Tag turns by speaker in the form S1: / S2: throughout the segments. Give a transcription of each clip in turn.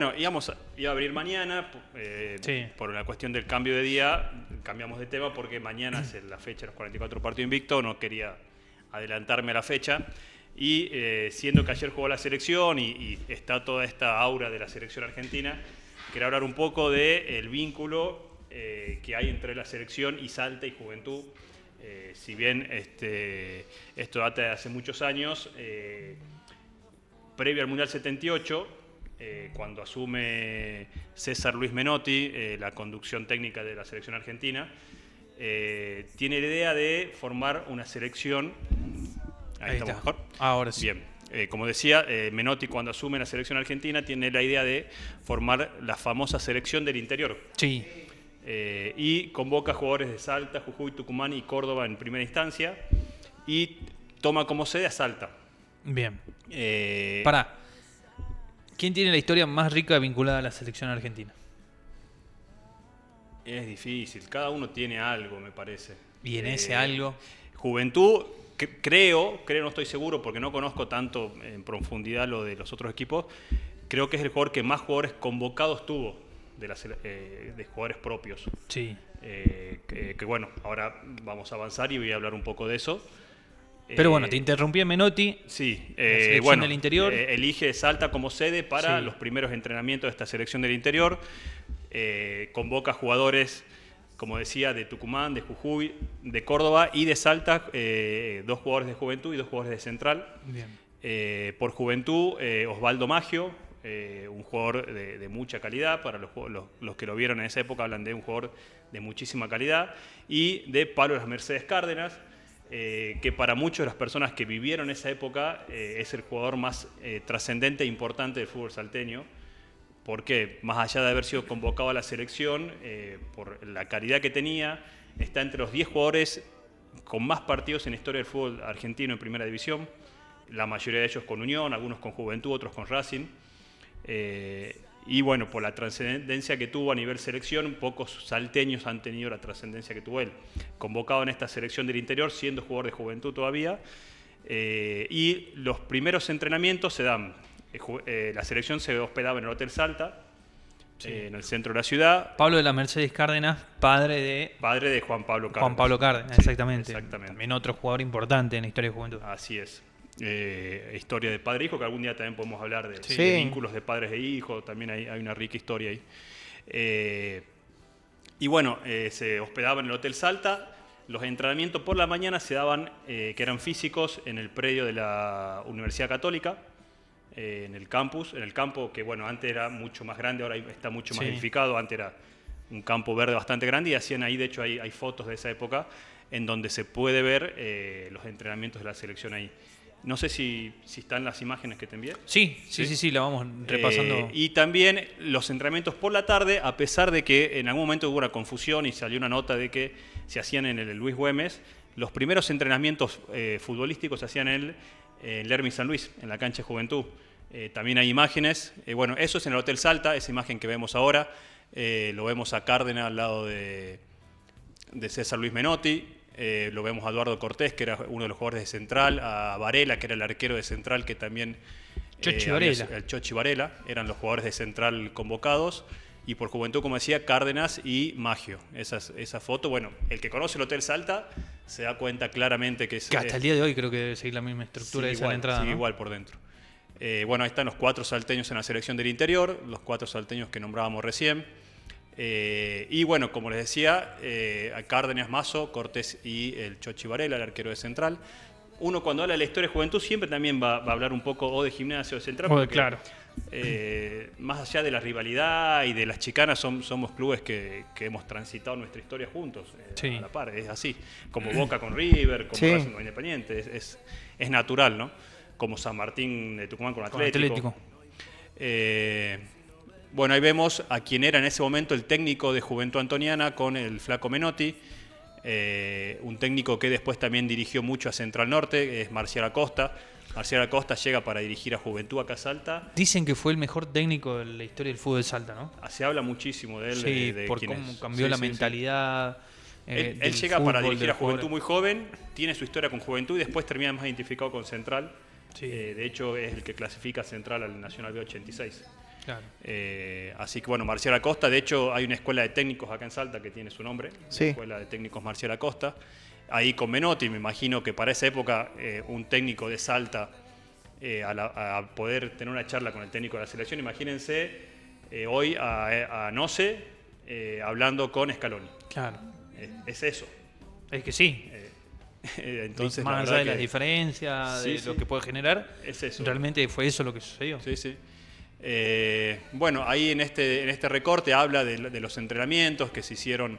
S1: Bueno, iba a abrir mañana,
S2: Sí.
S1: por una cuestión del cambio de día, cambiamos de tema porque mañana es la fecha de los 44 partidos invictos, no quería adelantarme a la fecha. Y siendo que ayer jugó la selección y está toda esta aura de la selección argentina, quería hablar un poco del vínculo que hay entre la selección y Salta y Juventud. Si bien esto data de hace muchos años, previo al Mundial 78, cuando asume César Luis Menotti la conducción técnica de la selección argentina, tiene la idea de formar una selección. Ahí estamos mejor.
S2: Ahora sí.
S1: Bien. Como decía, Menotti cuando asume la selección argentina tiene la idea de formar la famosa selección del interior.
S2: Sí.
S1: Y convoca jugadores de Salta, Jujuy, Tucumán y Córdoba en primera instancia y toma como sede a Salta.
S2: Bien. Pará. ¿Quién tiene la historia más rica vinculada a la selección argentina?
S1: Es difícil, cada uno tiene algo, me parece.
S2: Y en ese algo...
S1: Juventud, creo, no estoy seguro porque no conozco tanto en profundidad lo de los otros equipos, creo que es el jugador que más jugadores convocados tuvo de jugadores propios.
S2: Sí.
S1: Que bueno, ahora vamos a avanzar y voy a hablar un poco de eso.
S2: Pero bueno, te interrumpí en Menotti.
S1: Sí,
S2: la selección del interior.
S1: Elige Salta como sede para los primeros entrenamientos de esta selección del interior. Convoca jugadores, como decía, de Tucumán, de Jujuy, de Córdoba y de Salta, 2 jugadores de Juventud y 2 jugadores de Central.
S2: Bien.
S1: Por Juventud, Osvaldo Maggio, un jugador de mucha calidad. Para los que lo vieron en esa época hablan de un jugador de muchísima calidad. Y de Pablo Las Mercedes Cárdenas, que para muchas de las personas que vivieron esa época es el jugador más trascendente e importante del fútbol salteño, porque más allá de haber sido convocado a la selección, por la calidad que tenía, está entre los 10 jugadores con más partidos en la historia del fútbol argentino en primera división, la mayoría de ellos con Unión, algunos con Juventud, otros con Racing. Y bueno, por la trascendencia que tuvo a nivel selección, pocos salteños han tenido la trascendencia que tuvo él. Convocado en esta selección del interior, siendo jugador de Juventud todavía. Y los primeros entrenamientos se dan. La selección se hospedaba en el Hotel Salta, en el centro de la ciudad.
S2: Pablo de la Mercedes Cárdenas, padre de
S1: Juan Pablo Cárdenas.
S2: Juan Pablo Cárdenas,
S1: Sí,
S2: exactamente.
S1: exactamente.
S2: También otro jugador importante en la historia de Juventud.
S1: Así es. Historia de padre e hijo, que algún día también podemos hablar de vínculos de padres e hijos, también hay una rica historia ahí. Y bueno, se hospedaba en el Hotel Salta. Los entrenamientos por la mañana se daban, que eran físicos, en el predio de la Universidad Católica, en el campus, en el campo que bueno, antes era mucho más grande, ahora está mucho más edificado, antes era un campo verde bastante grande y hacían ahí, de hecho hay fotos de esa época en donde se puede ver los entrenamientos de la selección ahí. No sé si están las imágenes que te envié.
S2: Sí, la vamos repasando.
S1: Y también los entrenamientos por la tarde, a pesar de que en algún momento hubo una confusión y salió una nota de que se hacían en el Luis Güemes, los primeros entrenamientos futbolísticos se hacían en el Hermis San Luis, en la cancha de Juventud. También hay imágenes. Bueno, eso es en el Hotel Salta, esa imagen que vemos ahora. Lo vemos a Cárdenas al lado de César Luis Menotti. Lo vemos a Eduardo Cortés, que era uno de los jugadores de Central, a Varela, que era el arquero de Central, que también... el Chochi Varela, eran los jugadores de Central convocados. Y por Juventud, como decía, Cárdenas y Maggio. Esa foto, bueno, el que conoce el Hotel Salta se da cuenta claramente que es...
S2: Que hasta el día de hoy creo que debe seguir la misma estructura de esa entrada, ¿no?
S1: Igual por dentro. Bueno, ahí están los 4 salteños en la selección del interior, los 4 salteños que nombrábamos recién. Y bueno, como les decía, a Cárdenas, Mazo, Cortés y el Chochi Varela, el arquero de Central. Uno cuando habla de la historia de Juventud siempre también va a hablar un poco o de Gimnasia o de Central. Porque,
S2: claro.
S1: Más allá de la rivalidad y de las chicanas, somos clubes que hemos transitado nuestra historia juntos, a la par, es así. Como Boca con River, como Racing con Independiente, es natural, ¿no? Como San Martín de Tucumán con Atlético. Bueno, ahí vemos a quien era en ese momento el técnico de Juventud Antoniana con el flaco Menotti, un técnico que después también dirigió mucho a Central Norte, es Marcial Acosta. Marcial Acosta llega para dirigir a Juventud acá a Salta.
S2: Dicen que fue el mejor técnico de la historia del fútbol de Salta, ¿no?
S1: Se habla muchísimo de él.
S2: Sí, por cómo cambió la mentalidad.
S1: Él llega para dirigir a Juventud muy joven, tiene su historia con Juventud y después termina más identificado con Central. De hecho, es el que clasifica a Central al Nacional B86.
S2: Claro.
S1: Así que bueno, Marcial Acosta, de hecho hay una escuela de técnicos acá en Salta que tiene su nombre,
S3: Sí.
S1: la Escuela de Técnicos Marcial Acosta. Ahí con Menotti, me imagino que para esa época un técnico de Salta, a poder tener una charla con el técnico de la selección, imagínense hoy a Noce hablando con Scaloni.
S2: Claro.
S1: Es eso.
S2: Es que sí.
S1: Entonces,
S2: más
S1: la
S2: allá
S1: verdad
S2: de las
S1: que
S2: diferencias,
S1: sí,
S2: de
S1: sí.
S2: lo que puede generar,
S1: es eso.
S2: realmente fue eso lo que sucedió.
S1: Sí, sí. Bueno, ahí en este recorte habla de los entrenamientos que se hicieron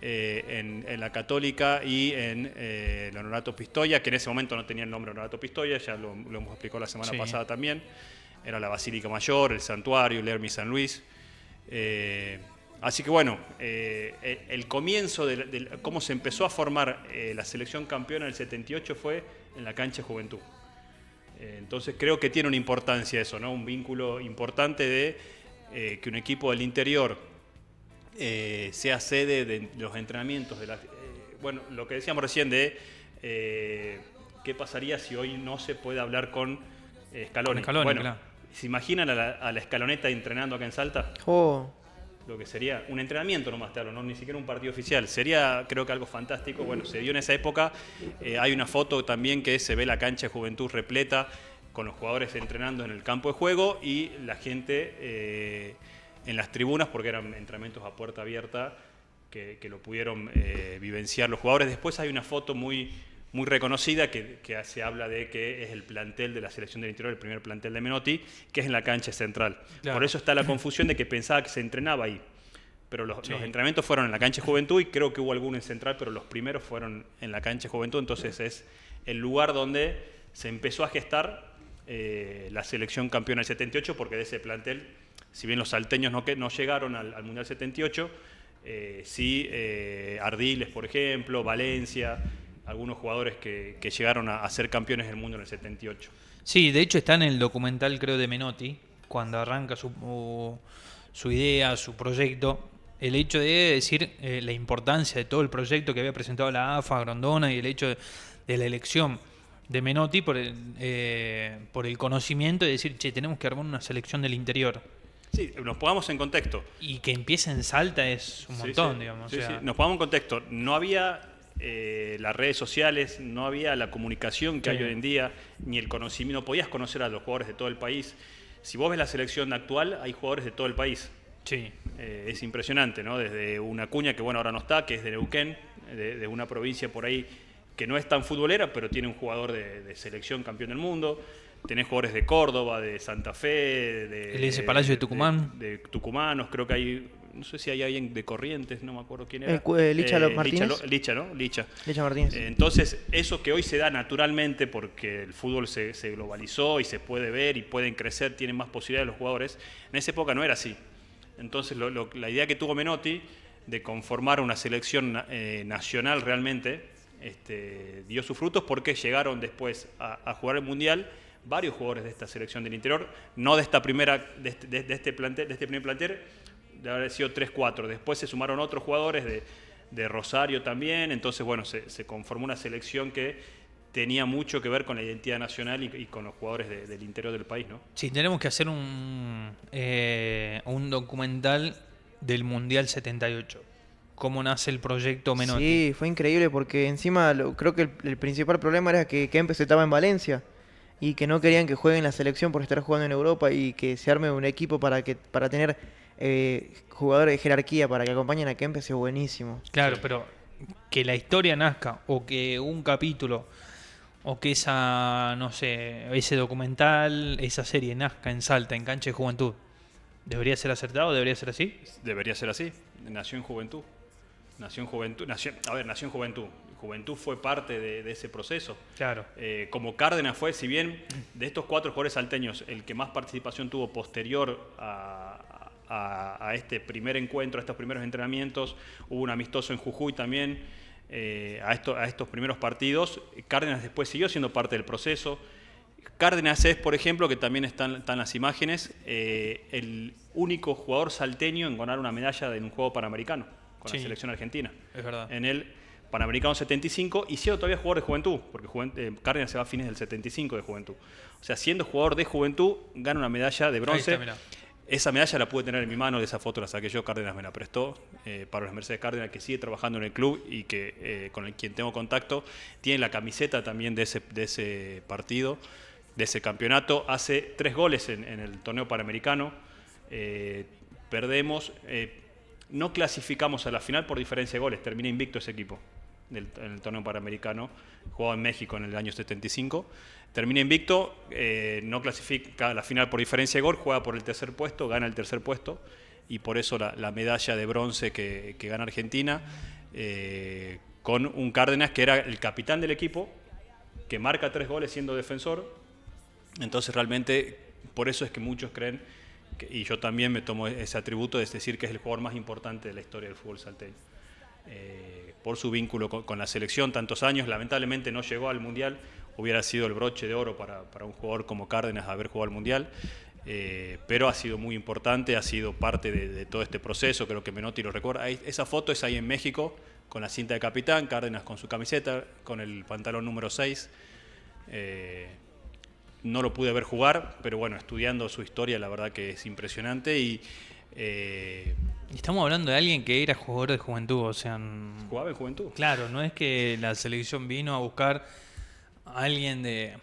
S1: en la Católica y en el Honorato Pistoia, que en ese momento no tenía el nombre Honorato Pistoia, ya lo hemos explicado la semana pasada también. Era la Basílica Mayor, el Santuario, el Hermes San Luis. Así que bueno, el comienzo de cómo se empezó a formar la selección campeona del 78 fue en la cancha de Juventud. Entonces creo que tiene una importancia eso, ¿no? Un vínculo importante de que un equipo del interior sea sede de los entrenamientos. Bueno, lo que decíamos recién de qué pasaría si hoy no se puede hablar con Scaloni. Bueno,
S2: claro.
S1: ¿se imaginan a la Scaloneta entrenando acá en Salta?
S3: Oh.
S1: Lo que sería un entrenamiento nomás, te hablo, no ni siquiera un partido oficial. Sería, creo que algo fantástico. Bueno, se dio en esa época. Hay una foto también que se ve la cancha de Juventud repleta con los jugadores entrenando en el campo de juego y la gente en las tribunas, porque eran entrenamientos a puerta abierta que lo pudieron vivenciar los jugadores. Después hay una foto muy reconocida que se habla de que es el plantel de la selección del interior, el primer plantel de Menotti, que es en la cancha central. Claro. Por eso está la confusión de que pensaba que se entrenaba ahí. Pero los entrenamientos fueron en la cancha de Juventud y creo que hubo alguno en central, pero los primeros fueron en la cancha de Juventud. Entonces es el lugar donde se empezó a gestar la selección campeona del 78, porque de ese plantel, si bien los salteños no llegaron al Mundial 78, sí Ardiles, por ejemplo, Valencia, algunos jugadores que llegaron a ser campeones del mundo en el 78.
S2: Sí, de hecho está en el documental, creo, de Menotti, cuando arranca su idea, su proyecto, el hecho de decir la importancia de todo el proyecto que había presentado la AFA, Grondona, y el hecho de la elección de Menotti por el conocimiento de decir, che, tenemos que armar una selección del interior.
S1: Sí, nos pongamos en contexto.
S2: Y que empiece en Salta es un montón,
S1: sí.
S2: digamos.
S1: Sí,
S2: o sea,
S1: sí. Nos pongamos en contexto. No había las redes sociales, no había la comunicación que hay hoy en día, ni el conocimiento. No podías conocer a los jugadores de todo el país. Si vos ves la selección actual, hay jugadores de todo el país.
S2: Sí.
S1: Es impresionante, ¿no? Desde una Cuña, que bueno, ahora no está, que es de Neuquén, de una provincia por ahí que no es tan futbolera, pero tiene un jugador de selección campeón del mundo. Tenés jugadores de Córdoba, de Santa Fe,
S2: el S. Palacio de Tucumán.
S1: De tucumanos, creo que hay, no sé si hay alguien de Corrientes, no me acuerdo quién era.
S3: Licha Martínez.
S1: Licha, ¿no? Licha
S3: Martínez.
S1: Entonces, eso que hoy se da naturalmente porque el fútbol se globalizó y se puede ver y pueden crecer, tienen más posibilidades los jugadores, en esa época no era así. Entonces, la idea que tuvo Menotti de conformar una selección nacional realmente dio sus frutos porque llegaron después a jugar el Mundial varios jugadores de esta selección del interior, no de esta primera, de este primer plantel, de haber sido 3-4. Después se sumaron otros jugadores de Rosario también, entonces bueno, se conformó una selección que tenía mucho que ver con la identidad nacional y con los jugadores del interior del país, ¿no?
S2: Sí, tenemos que hacer un documental del Mundial 78. Cómo nace el proyecto Menotti.
S3: Sí, fue increíble porque encima creo que el principal problema era que Kempes estaba en Valencia y que no querían que juegue en la selección por estar jugando en Europa y que se arme un equipo para tener jugadores de jerarquía para que acompañen a Kempes es buenísimo.
S2: Claro, pero que la historia nazca o que un capítulo o que ese documental, esa serie nazca en Salta, en cancha de Juventud, ¿debería ser acertado? ¿Debería ser así?
S1: Debería ser así. Nació en Juventud. Nació en Juventud. Juventud fue parte de ese proceso.
S2: Claro.
S1: Como Cárdenas fue, si bien de estos 4 jugadores salteños, el que más participación tuvo posterior a este primer encuentro, a estos primeros entrenamientos, hubo un amistoso en Jujuy también, a estos primeros partidos. Cárdenas después siguió siendo parte del proceso. Cárdenas es, por ejemplo, que también están las imágenes, el único jugador salteño en ganar una medalla en un juego panamericano con la selección argentina.
S2: Es verdad.
S1: En el Panamericano 75, y siendo todavía jugador de Juventud, porque Cárdenas se va a fines del 75 de Juventud. O sea, siendo jugador de Juventud, gana una medalla de bronce.
S2: Ahí está,
S1: Esa medalla la pude tener en mi mano, de esa foto la saqué yo, Cárdenas me la prestó. Pablo Las Mercedes Cárdenas, que sigue trabajando en el club y que con quien tengo contacto, tiene la camiseta también de ese partido, de ese campeonato. Hace 3 goles en el torneo panamericano. Perdemos, no clasificamos a la final por diferencia de goles, terminé invicto ese equipo en el torneo panamericano, jugaba en México en el año 75, terminé invicto, no clasifica a la final por diferencia de gol, juega por el tercer puesto, gana el tercer puesto, y por eso la medalla de bronce que gana Argentina, con un Cárdenas que era el capitán del equipo, que marca 3 goles siendo defensor. Entonces realmente por eso es que muchos creen, y yo también me tomo ese atributo de decir que es el jugador más importante de la historia del fútbol salteño. Por su vínculo con la selección, tantos años, lamentablemente no llegó al Mundial, hubiera sido el broche de oro para un jugador como Cárdenas haber jugado al Mundial, pero ha sido muy importante, ha sido parte de todo este proceso, creo que Menotti lo recuerda. Esa foto es ahí en México, con la cinta de capitán, Cárdenas con su camiseta, con el pantalón número 6. No lo pude ver jugar, pero bueno, estudiando su historia, la verdad que es impresionante. Y
S2: estamos hablando de alguien que era jugador de Juventud, o sea...
S1: jugaba en Juventud.
S2: Claro, no es que la selección vino a buscar a alguien de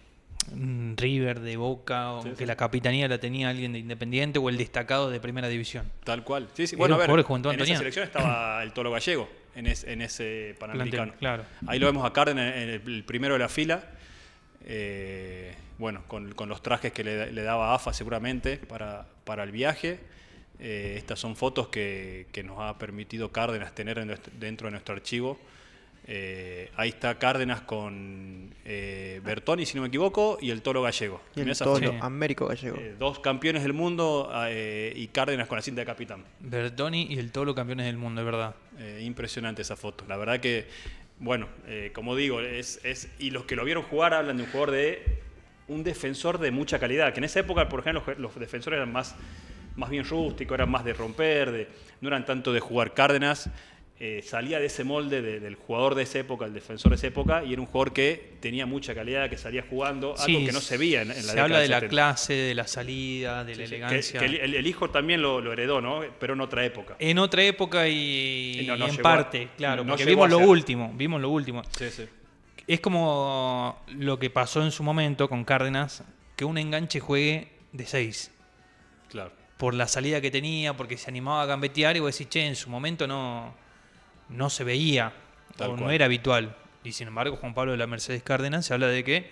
S2: River, de Boca, o que la capitanía la tenía alguien de Independiente o el destacado de Primera División.
S1: Tal cual. Sí, sí.
S2: Era
S1: Bueno,
S2: un
S1: a ver,
S2: jugador de Juventud
S1: en esa
S2: Antoniana.
S1: selección estaba el Tolo Gallego, en ese Panamericano.
S2: Plantel, claro.
S1: Ahí lo vemos a Cárdenas en el primero de la fila. Bueno, con los trajes que le daba AFA seguramente para el viaje. Estas son fotos que nos ha permitido Cárdenas tener dentro de nuestro archivo. Ahí está Cárdenas con Bertoni, si no me equivoco, y el Tolo Gallego.
S3: Y el
S1: esa
S3: Tolo,
S1: foto,
S3: Américo Gallego.
S1: 2 campeones del mundo y Cárdenas con la cinta de capitán.
S2: Bertoni y el Tolo campeones del mundo, es verdad.
S1: Impresionante esa foto. La verdad que, bueno, como digo, y los que lo vieron jugar hablan de un jugador un defensor de mucha calidad, que en esa época, por ejemplo, los defensores eran más bien rústicos, eran más de romper, no eran tanto de jugar. Cárdenas salía de ese molde del jugador de esa época, el defensor de esa época, y era un jugador que tenía mucha calidad, que salía jugando, algo que no se veía en la década
S2: se habla de la
S1: 70.
S2: clase, de la salida, de la elegancia.
S1: Que el hijo también lo heredó, ¿no? Pero en otra época.
S2: En otra época y
S1: no
S2: en
S1: llegó
S2: parte, claro,
S1: no
S2: porque
S1: llegó
S2: vimos
S1: a
S2: lo
S1: ser.
S2: último.
S1: Sí, sí.
S2: Es como lo que pasó en su momento con Cárdenas, que un enganche juegue de 6.
S1: Claro.
S2: Por la salida que tenía, porque se animaba a gambetear y vos decís, che, en su momento no se veía,
S1: Tal
S2: o no
S1: cual.
S2: era habitual. Y sin embargo, Juan Pablo de la Mercedes Cárdenas se habla de que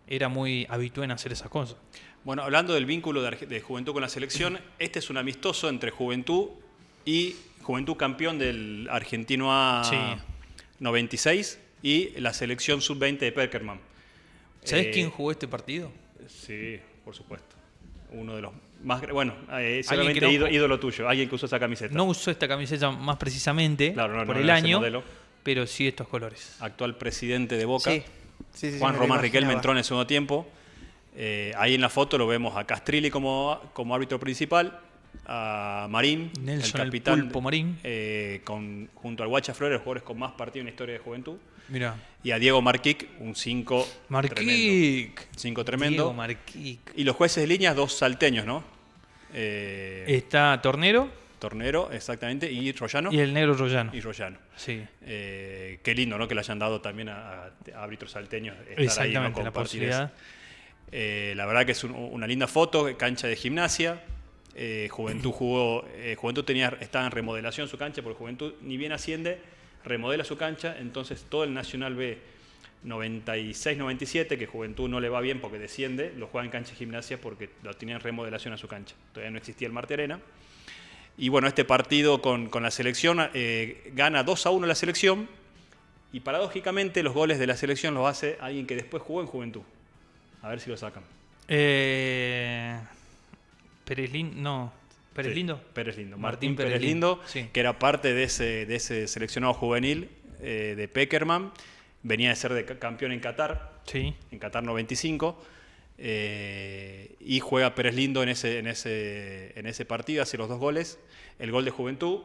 S2: era muy habitual en hacer esas cosas.
S1: Bueno, hablando del vínculo de Juventud con la selección, este es un amistoso entre Juventud y Juventud campeón del Argentino A
S2: Sí.
S1: 96 y la selección sub-20 de Peckerman.
S2: ¿Sabés quién jugó este partido?
S1: Sí, por supuesto. Uno de los más... Bueno, seguramente
S2: que no-
S1: ídolo tuyo, alguien que usó esa camiseta.
S2: No usó esta camiseta más precisamente
S1: Claro, no,
S2: por
S1: no
S2: el
S1: era ese
S2: año,
S1: modelo.
S2: pero sí estos colores.
S1: Actual presidente de Boca.
S3: Sí, sí,
S1: Juan
S3: me lo
S1: Román Riquelme
S3: imaginaba.
S1: entró en el segundo tiempo. Ahí en la foto lo vemos a Castrilli como árbitro principal, a Marín,
S2: Nelson,
S1: el
S2: el
S1: capitán,
S2: Pulpo Marín.
S1: junto al Guacha Flores, los jugadores con más partidos en la historia de Juventud,
S2: Mirá.
S1: y a Diego Marquic, un 5 tremendo.
S2: Marquic.
S1: 5 tremendo.
S2: Diego Marquic.
S1: Y los jueces de línea, 2 salteños, ¿no?
S2: Está Tornero
S1: Tornero, exactamente, y Royano.
S2: y el negro Royano.
S1: Y Royano.
S2: Sí.
S1: Qué lindo, ¿no? Que le hayan dado también a árbitros salteños estar ahí, ¿no?
S2: Exactamente, la
S1: Compartir
S2: posibilidad.
S1: La verdad que es una linda foto, cancha de gimnasia. Juventud estaba en remodelación su cancha, porque Juventud ni bien asciende, remodela su cancha, entonces todo el Nacional B 96-97, que Juventud no le va bien porque desciende, lo juega en cancha de gimnasia porque lo tenían en remodelación a su cancha. Todavía no existía el Marte Arena. Y bueno, este partido con la selección gana 2-1 la selección, y paradójicamente los goles de la selección los hace alguien que después jugó en Juventud. A ver si lo sacan.
S2: Pérez Lindo. Pérez
S1: Sí,
S2: Lindo.
S1: Pérez Lindo.
S2: Martín
S1: Martín Pérez
S2: Pérez
S1: Lindo,
S2: Lindo, sí.
S1: que era parte de ese seleccionado juvenil de Peckerman. Venía de ser campeón en Qatar,
S2: Sí.
S1: en Qatar 95. Y juega Pérez Lindo en ese partido, hace los 2 goles. El gol de Juventud,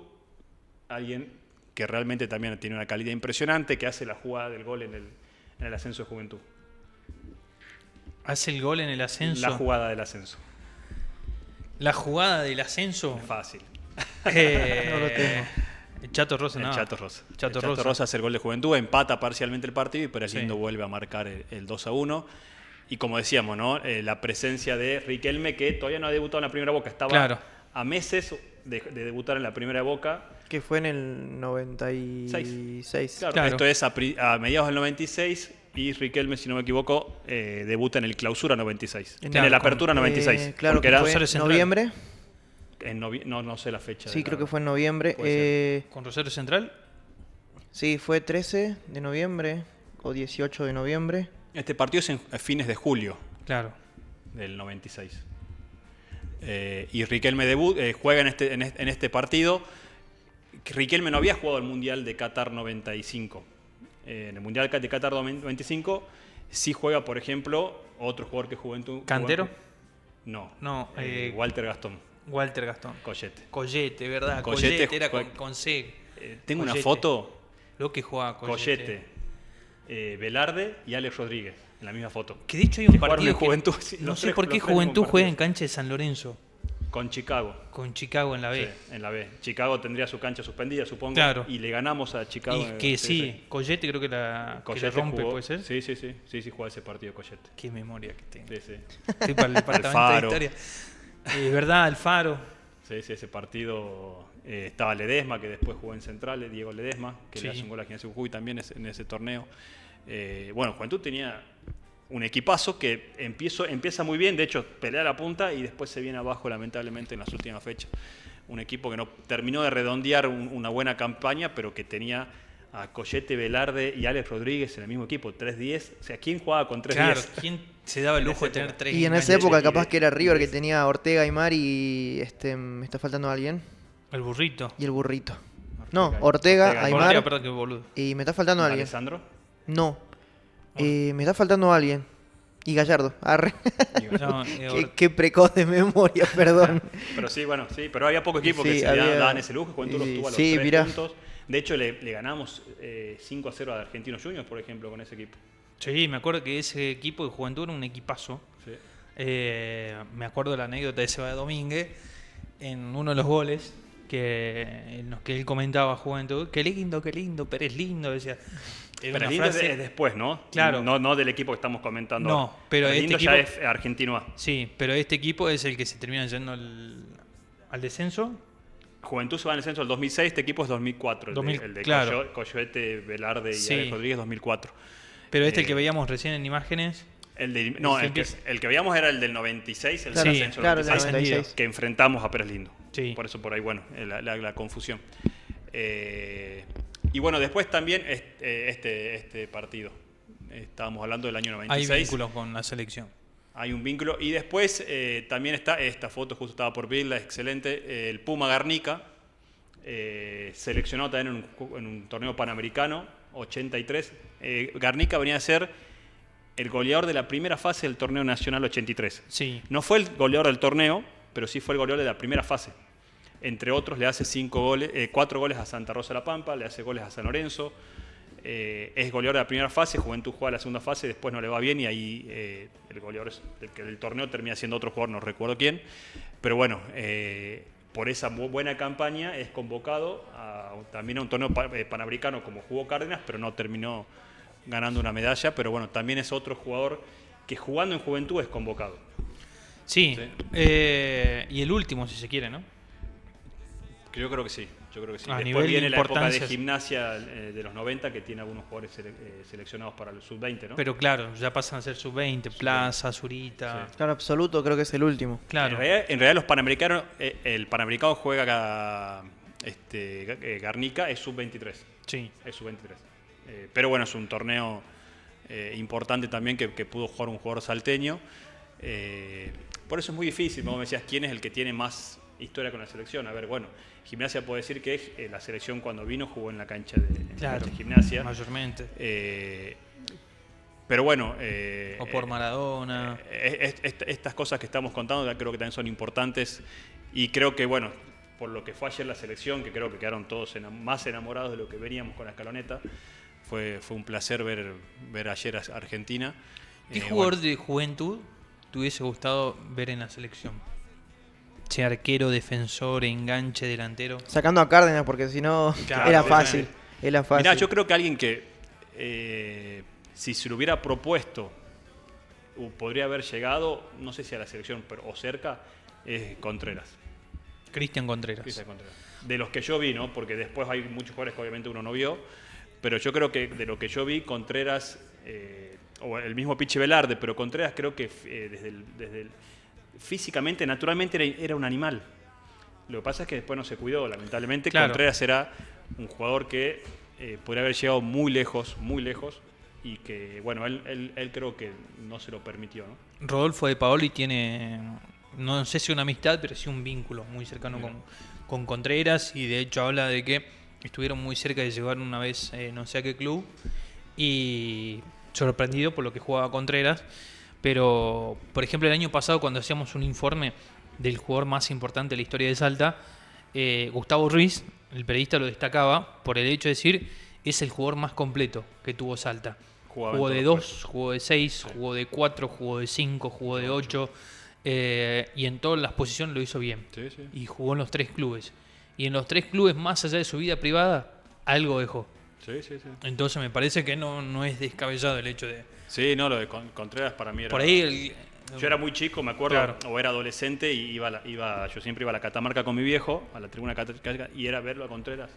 S1: alguien que realmente también tiene una calidad impresionante, que hace la jugada del gol en el ascenso de Juventud.
S2: Hace el gol en el ascenso.
S1: La jugada del ascenso.
S2: La jugada del ascenso.
S1: Es fácil.
S3: No lo tengo.
S2: El Chato Rosa,
S1: El
S2: no.
S1: Chato Rosa.
S2: Chato
S1: El Chato
S2: Rosa.
S1: Rosa hace el gol de Juventud, empata parcialmente el partido y Perellindo
S2: Sí.
S1: vuelve a marcar el 2-1. Y como decíamos, ¿no? La presencia de Riquelme, que todavía no ha debutado en la primera Boca, estaba
S2: Claro.
S1: a meses de debutar en la primera Boca.
S3: Que fue en el 96.
S1: Claro. Esto es a mediados del 96 y Riquelme, si no me equivoco, debuta en el Clausura 96.
S3: En
S1: Tiene
S2: el-
S1: la Apertura 96.
S3: Claro,
S1: porque
S3: que
S1: era
S3: fue
S2: Rosario
S3: en
S2: Central.
S3: noviembre.
S1: no sé la fecha.
S3: Sí, creo que fue en noviembre.
S1: Puede
S2: Con Rosario Central.
S3: Sí, fue 13 de noviembre o 18 de noviembre.
S1: Este partido es a fines de julio
S2: Claro.
S1: del 96. Y Riquelme juega en este partido. Riquelme no había jugado el Mundial de Qatar 95. En el Mundial de Qatar 95 sí juega, por ejemplo, otro jugador que Juventud.
S2: ¿Cantero?
S1: No.
S2: No,
S1: Walter Gastón,
S2: Walter Gastón.
S1: Collete.
S2: Collete, ¿verdad?
S1: Collete
S2: Collete era
S1: juega-
S2: con C.
S1: Tengo una
S2: Collete.
S1: foto,
S2: Lo que jugaba Collete.
S1: Collete, Velarde y Alex Rodríguez en la misma foto.
S2: Que de hecho hay
S1: Que
S2: un
S1: jugaron
S2: partido
S1: en
S2: que
S1: Juventud, sí,
S2: no
S1: los
S2: sé
S1: tres-
S2: por qué
S1: los tres
S2: Juventud juega en
S1: compartidos.
S2: cancha de San Lorenzo
S1: Con Chicago.
S2: con Chicago en la B.
S1: Sí, en la B. Chicago tendría su cancha suspendida, supongo.
S2: Claro.
S1: Y le ganamos a Chicago.
S2: Y que sí, Collete creo que la
S1: Collete
S2: rompe,
S1: jugó-
S2: ¿puede ser?
S1: Sí, juega ese partido Collete.
S2: Qué memoria que tengo.
S1: Sí, sí.
S2: Estoy para el departamento de
S1: Alfaro.
S2: historia. ¿Verdad? Alfaro.
S1: Sí, ese partido estaba Ledesma, que después jugó en Central, Diego Ledesma, que
S2: Sí.
S1: le hace un gol a Gimnasia Jujuy también en ese torneo. Bueno, Juventud tenía un equipazo que empieza muy bien, de hecho pelea la punta y después se viene abajo lamentablemente en las últimas fechas. Un equipo que no terminó de redondear una buena campaña, pero que tenía a Collete, Velarde y Alex Rodríguez en el mismo equipo, 3-10. O sea, ¿quién jugaba con 3-10?
S2: Claro, ¿quién se daba el
S1: En
S2: lujo de
S1: esa
S2: tener
S1: época.
S2: tres
S3: Y en esa
S2: enganches?
S3: época
S1: y
S3: capaz
S1: de-
S3: que era River, que
S1: de-
S3: tenía Ortega, Aymar y me está faltando alguien.
S2: El burrito.
S3: Y el burrito. No,
S1: Ortega,
S3: Ortega,
S1: Ortega,
S3: Aymar
S2: Ortega, perdón, qué boludo.
S3: y me está faltando alguien.
S1: ¿Alessandro?
S3: No. Me está faltando alguien. Y Gallardo. Arre.
S2: No,
S3: Qué precoz de memoria, perdón.
S1: Pero sí, bueno, sí, pero había poco equipo que
S3: Sí,
S1: se
S3: había-
S1: daban ese lujo. Juventud los tuvo a los
S3: sí,
S1: 3
S3: mirá.
S1: puntos. De hecho, le ganamos 5-0 a Argentinos Juniors, por ejemplo, con ese equipo.
S2: Sí, me acuerdo que ese equipo de Juventud era un equipazo.
S1: Sí.
S2: Me acuerdo la anécdota de Seba Domínguez en uno de los goles en los que él comentaba a Juventud. Qué lindo, Pérez lindo, decía. Era
S1: Pero
S2: una
S1: el lindo
S2: frase-
S1: es después, ¿no?
S2: Claro.
S1: No del equipo que estamos comentando.
S2: No,
S1: ahora.
S2: pero
S1: el
S2: este
S1: lindo ya
S2: equipo-
S1: es Argentino A.
S2: Sí, pero este equipo es el que se termina yendo al descenso.
S1: Juventud se va en el censo del 2006, este equipo es 2004.
S2: 2000,
S1: el de
S2: claro.
S1: Coyote, Velarde y
S2: Sí.
S1: Alex Rodríguez, 2004.
S2: Pero el que
S1: Eh,
S2: veíamos recién en imágenes.
S1: No,
S2: el
S1: el
S2: que
S1: que veíamos era el del 96, el
S3: Claro,
S1: del ascenso
S3: claro, el del
S1: 96,
S3: 96.
S1: que enfrentamos a Pérez Lindo.
S2: Sí.
S1: Por eso por ahí, bueno, la confusión. Y bueno, después también este partido. Estábamos hablando del año
S2: Hay
S1: 96.
S2: vínculos con la selección.
S1: Hay un vínculo. Y después también está esta foto, justo estaba por verla, excelente. El Puma Garnica, seleccionado también en un torneo panamericano, 83. Garnica venía a ser el goleador de la primera fase del torneo nacional 83.
S2: Sí.
S1: No fue el goleador del torneo, pero sí fue el goleador de la primera fase. Entre otros, le hace 4 goles a Santa Rosa de la Pampa, le hace goles a San Lorenzo. Es goleador de la primera fase, Juventud juega la segunda fase, después no le va bien y ahí el goleador del torneo termina siendo otro jugador, no recuerdo quién. Pero bueno, por esa buena campaña es convocado también a un torneo panamericano como jugó Cárdenas, pero no terminó ganando una medalla. Pero bueno, también es otro jugador que jugando en Juventud es convocado.
S2: Sí.
S1: Sí.
S2: Y el último, si se quiere, ¿no?
S1: Yo creo que sí.
S2: A
S1: Después
S2: nivel de
S1: viene la época de
S2: importancia-
S1: Gimnasia de los 90 que tiene algunos jugadores seleccionados para el sub-20, ¿no?
S2: Pero claro, ya pasan a ser sub-20, Plaza, Zurita.
S1: Sí.
S3: Claro, absoluto, creo que es el último.
S2: Claro.
S1: En realidad los panamericanos, el panamericano juega Garnica, es sub-23.
S2: Sí.
S1: Es sub-23. Pero bueno, es un torneo importante también que pudo jugar un jugador salteño. Por eso es muy difícil, como me decías, ¿quién es el que tiene más historia con la selección? A ver, bueno, Gimnasia puede decir que la selección cuando vino jugó en la cancha
S2: Claro.
S1: de Gimnasia.
S2: Mayormente.
S1: Pero bueno.
S2: O por Maradona.
S1: Estas cosas que estamos contando creo que también son importantes y creo que, bueno, por lo que fue ayer la selección, que creo que quedaron todos más enamorados de lo que veníamos con la escaloneta, fue un placer ver ayer a Argentina.
S2: ¿Qué jugador de Juventud te hubiese gustado ver en la selección? Che, arquero, defensor, enganche, delantero.
S3: Sacando a Cárdenas, porque si no
S2: Claro,
S3: era
S2: sí,
S3: fácil. Era fácil.
S1: Mirá, yo creo que alguien que si se lo hubiera propuesto podría haber llegado, no sé si a la selección o cerca, es Contreras.
S2: Cristian Contreras.
S1: Cristian Contreras. De los que yo vi, ¿no? Porque después hay muchos jugadores que obviamente uno no vio, pero yo creo que de lo que yo vi, Contreras, o el mismo Pichi Velarde, pero Contreras creo que físicamente, naturalmente era un animal. Lo que pasa es que después no se cuidó, lamentablemente.
S2: Claro.
S1: Contreras era un jugador que podría haber llegado muy lejos, y que, bueno, él creo que no se lo permitió, ¿no?
S2: Rodolfo de Paoli tiene, no sé si una amistad, pero sí un vínculo muy cercano con Contreras, y de hecho habla de que estuvieron muy cerca de llegar una vez no sé a qué club, y sorprendido por lo que jugaba Contreras. Pero, por ejemplo, el año pasado cuando hacíamos un informe del jugador más importante de la historia de Salta, Gustavo Ruiz, el periodista, lo destacaba por el hecho de decir, es el jugador más completo que tuvo Salta. Jugó de 2, jugó de 6, jugó de 4, jugó de 5, jugó de 8, y en todas las posiciones lo hizo bien.
S1: Sí, sí.
S2: Y jugó en los 3 clubes. Y en los 3 clubes, más allá de su vida privada, algo dejó.
S1: Sí, sí, sí.
S2: Entonces me parece que no es descabellado el hecho de...
S1: Sí, no, lo de Contreras para mí era...
S2: Por ahí...
S1: Yo era muy chico, me acuerdo,
S2: Claro.
S1: o era adolescente y yo siempre iba a la Catamarca con mi viejo, a la tribuna Catamarca, y era verlo a Contreras.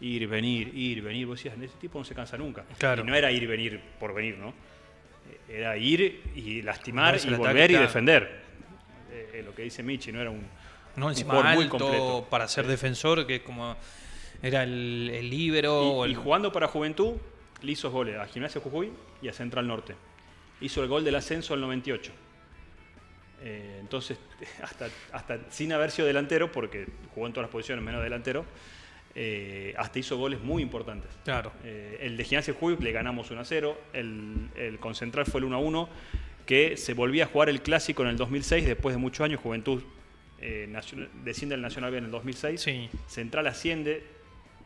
S1: Ir, venir. Vos decías, ese tipo no se cansa nunca.
S2: Claro.
S1: Y no era ir y venir por venir, ¿no? Era ir y lastimar
S2: Darse
S1: y
S2: el
S1: volver
S2: ataque,
S1: y
S2: claro.
S1: defender. Lo que dice Michi, no era un
S2: encima
S1: jugador muy
S2: alto
S1: completo.
S2: para ser defensor, que como era el líbero. o
S1: Y
S2: el...
S1: jugando para Juventud, le hizo goles a Gimnasia Jujuy y a Central Norte. Hizo el gol del ascenso al 98. Entonces, hasta sin haber sido delantero, porque jugó en todas las posiciones menos delantero, hasta hizo goles muy importantes.
S2: Claro.
S1: El de Gimnasia Jujuy le ganamos 1-0, el con Central fue el 1-1, que se volvía a jugar el clásico en el 2006, después de muchos años. Juventud desciende del Nacional B en el 2006,
S2: Sí.
S1: Central asciende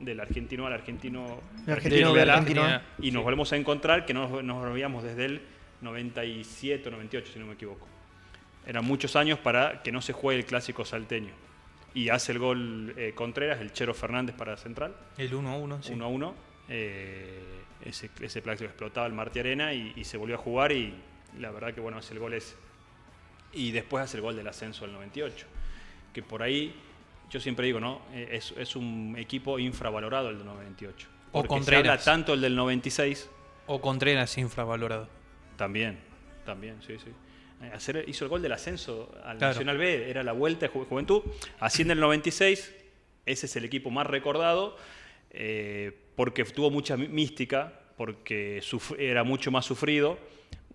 S1: del argentino al argentino,
S3: El argentino B,
S1: B,
S3: argentino.
S1: y nos volvemos a encontrar, que nos veíamos desde el 97 o 98, si no me equivoco. Eran muchos años para que no se juegue el clásico salteño. Y hace el gol Contreras, el Chero Fernández para Central.
S2: El 1-1, sí.
S1: 1-1. Ese clásico explotaba el Martí Arena y se volvió a jugar, y la verdad que bueno, hace el gol ese. Y después hace el gol del ascenso del 98. Que por ahí, yo siempre digo, ¿no? Es un equipo infravalorado el del 98.
S2: O
S1: Porque
S2: Contreras.
S1: se habla tanto el del 96.
S2: O Contreras infravalorado.
S1: También, sí. Hizo el gol del ascenso al
S2: Claro.
S1: Nacional B, era la vuelta de Juventud. Asciende el 96, ese es el equipo más recordado, porque tuvo mucha mística, porque era mucho más sufrido.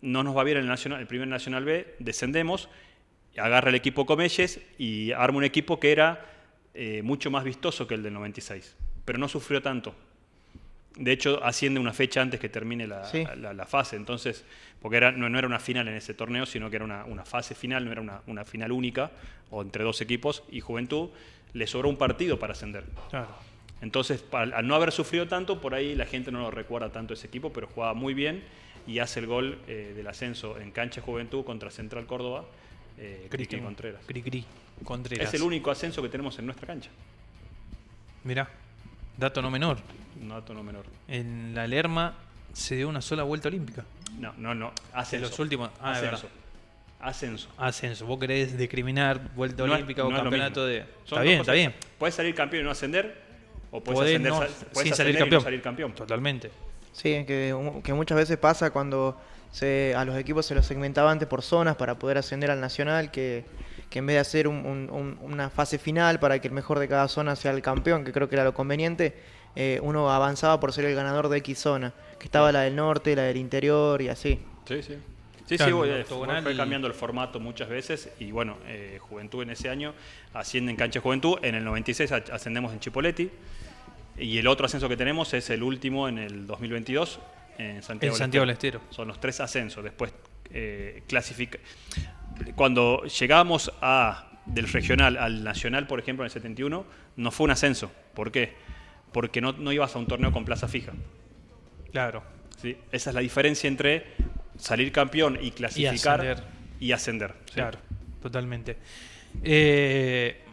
S1: No nos va bien el primer Nacional B, descendemos, agarra el equipo Comelles y arma un equipo que era mucho más vistoso que el del 96, pero no sufrió tanto. De hecho, asciende una fecha antes que termine la fase, entonces, porque no era una final en ese torneo, sino que era una fase final, no era una final única, o entre dos equipos, y Juventud le sobró un partido para ascender.
S2: Claro.
S1: Entonces, al no haber sufrido tanto, por ahí la gente no lo recuerda tanto ese equipo, pero jugaba muy bien y hace el gol del ascenso en cancha Juventud contra Central Córdoba, Cristian Contreras.
S2: Cri Contreras.
S1: Es el único ascenso que tenemos en nuestra cancha.
S2: Mirá, dato no menor.
S1: Un dato no menor.
S2: En la Lerma se dio una sola vuelta olímpica.
S1: No. Ascenso.
S2: De los últimos. Ah, es
S1: ascenso. Ascenso.
S2: Ascenso. Vos querés discriminar vuelta
S1: No es-
S2: olímpica
S1: no
S2: o
S1: es lo
S2: campeonato
S1: mismo.
S2: de.
S1: Son
S2: Está
S1: dos
S2: bien,
S1: cosas.
S2: está bien.
S1: Puedes salir campeón y no ascender, o puedes
S2: Podés
S1: ascender,
S2: no-
S1: puedes
S2: sin
S1: ascender
S2: salir
S1: y
S2: campeón.
S1: no salir campeón.
S2: Totalmente.
S3: Sí, que muchas veces pasa cuando a los equipos se los segmentaba antes por zonas para poder ascender al Nacional, que en vez de hacer una fase final para que el mejor de cada zona sea el campeón, que creo que era lo conveniente, uno avanzaba por ser el ganador de X zona, que estaba la del norte, la del interior y así.
S1: Sí.
S2: Claro,
S1: Sí,
S2: octogonal
S1: fue
S2: y-
S1: cambiando el formato muchas veces, y bueno, Juventud en ese año asciende en cancha de Juventud, en el 96 ascendemos en Chipoleti, y el otro ascenso que tenemos es el último en el 2022 en Santiago,
S2: En Santiago del Estero.
S1: Son los 3 ascensos. Después cuando llegamos del regional al nacional, por ejemplo, en el 71, no fue un ascenso. ¿Por qué? Porque no ibas a un torneo con plaza fija.
S2: Claro.
S1: ¿Sí? Esa es la diferencia entre salir campeón y clasificar
S2: ascender.
S1: y ascender. ¿sí?
S2: Claro, totalmente.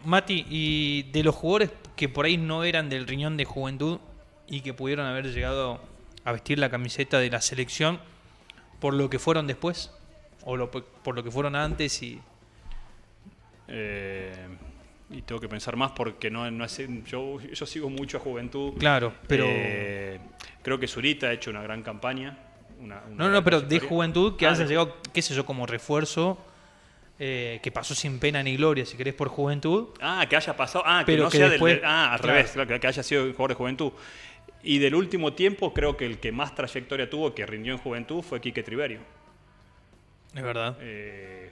S2: Mati, y de los jugadores que por ahí no eran del riñón de Juventud y que pudieron haber llegado a vestir la camiseta de la selección por lo que fueron después, o por lo que fueron antes
S1: y tengo que pensar más porque no es, yo sigo mucho a Juventud.
S2: Claro, pero...
S1: creo que Zurita ha hecho una gran campaña.
S2: No, pero de
S1: trayectoria.
S2: Juventud que haya llegado, qué sé yo, como refuerzo, que pasó sin pena ni gloria, si querés, por Juventud.
S1: Que haya pasado.
S2: Pero
S1: Que no
S2: que
S1: sea
S2: después-
S1: al
S2: claro.
S1: revés, claro, que haya sido jugador de Juventud. Y del último tiempo, creo que el que más trayectoria tuvo, que rindió en Juventud, fue Quique Triverio.
S2: Es verdad.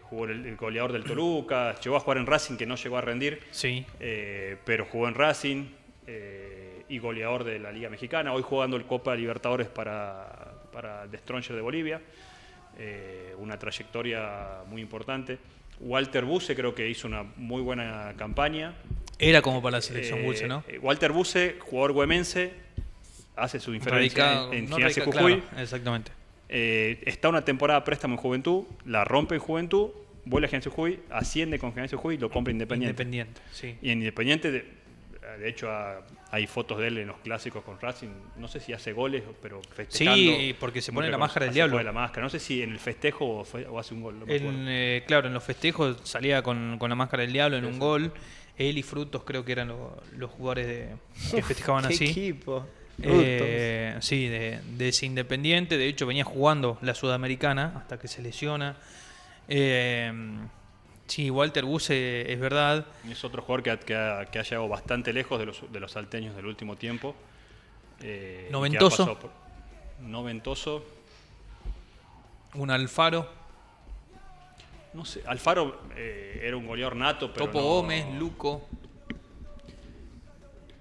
S1: Jugó el goleador del Toluca, llegó a jugar en Racing, que no llegó a rendir,
S2: Sí.
S1: pero jugó en Racing y goleador de la Liga Mexicana. Hoy jugando el Copa Libertadores para The Stronger de Bolivia. Una trayectoria muy importante. Walter Buse creo que hizo una muy buena campaña.
S2: Era como para la selección Bulce, ¿no?
S1: Walter Buse, jugador güemense, hace su inferencia en
S2: no
S1: Gimnasia
S2: radica-
S1: Jujuy.
S2: claro, exactamente.
S1: Está una temporada préstamo en Juventud, la rompe en Juventud, vuelve a Gimnasia Jujuy, asciende con Gimnasia Jujuy y lo compra Independiente.
S2: Independiente, sí.
S1: Y en Independiente, de hecho, hay fotos de él en los clásicos con Racing. No sé si hace goles, pero festejando.
S2: Sí, porque se
S1: muy
S2: pone la
S1: reconocido.
S2: máscara del
S1: Se
S2: diablo.
S1: pone la máscara. No sé si en el festejo o hace un gol. No me acuerdo.
S2: Claro, en los festejos salía con la máscara del diablo en
S1: Sí,
S2: un
S1: sí.
S2: gol. Él y Frutos creo que eran los jugadores que festejaban
S3: ¿Qué
S2: así.
S3: equipo?
S2: Sí, de ese Independiente. De hecho, venía jugando la Sudamericana hasta que se lesiona. Sí, Walter Buse es verdad.
S1: Es otro jugador que ha llegado bastante lejos de los salteños del último tiempo. Y que ha
S2: Noventoso.
S1: pasado Noventoso.
S2: Un Alfaro,
S1: No sé, Alfaro era un goleador nato, pero
S2: Topo
S1: no-
S2: Gómez, Luco.